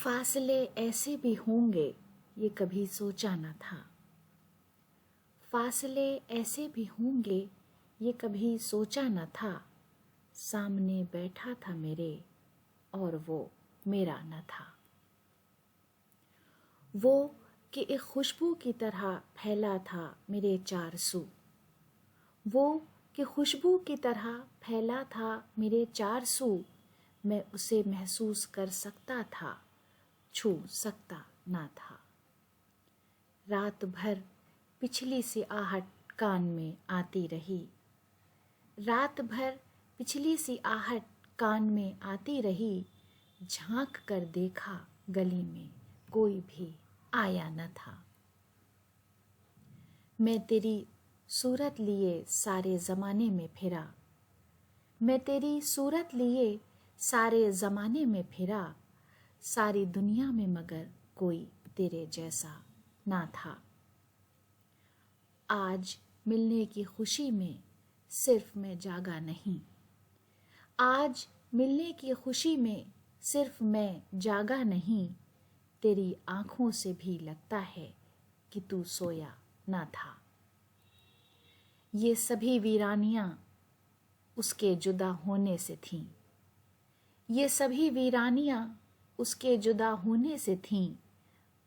फासले ऐसे भी होंगे ये कभी सोचा न था। फासले ऐसे भी होंगे ये कभी सोचा न था। सामने बैठा था मेरे और वो मेरा न था। वो कि एक खुशबू की तरह फैला था मेरे चार सू। वो कि खुशबू की तरह फैला था मेरे चार सू। मैं उसे महसूस कर सकता था, छू सकता ना था। रात भर पिछली सी आहट कान में आती रही। रात भर पिछली सी आहट कान में आती रही। झांक कर देखा गली में कोई भी आया न था। मैं तेरी सूरत लिए सारे ज़माने में फिरा। मैं तेरी सूरत लिए सारे ज़माने में फिरा। सारी दुनिया में मगर कोई तेरे जैसा ना था। आज मिलने की खुशी में सिर्फ मैं जागा नहीं। आज मिलने की खुशी में सिर्फ मैं जागा नहीं। तेरी आँखों से भी लगता है कि तू सोया ना था। ये सभी वीरानियाँ उसके जुदा होने से थीं। ये सभी वीरानियाँ उसके जुदा होने से थीं।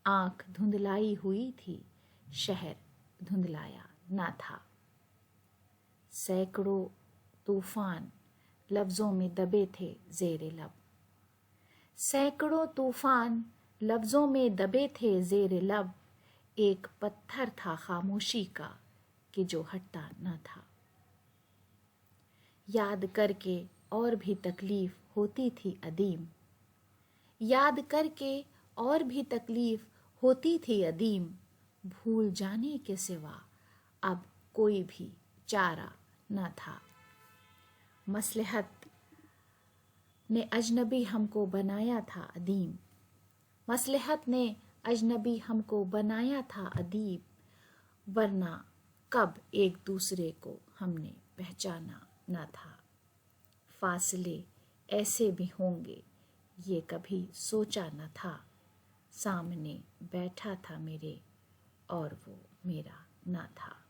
आँख धुंधलाई हुई थी, शहर धुंधलाया ना था। सैकड़ों तूफान लफ्ज़ों में दबे थे ज़ेरे लब। सैकड़ों तूफान लफ्ज़ों में दबे थे ज़ेरे लब। एक पत्थर था खामोशी का कि जो हटता न था। याद करके और भी तकलीफ़ होती थी अदीम। याद करके और भी तकलीफ़ होती थी अदीम। भूल जाने के सिवा अब कोई भी चारा न था। मसलहत ने अजनबी हमको बनाया था अदीम। मसलहत ने अजनबी हमको बनाया था अदीब। वरना कब एक दूसरे को हमने पहचाना न था। फासले ऐसे भी होंगे ये कभी सोचा न था। सामने बैठा था मेरे और वो मेरा न था।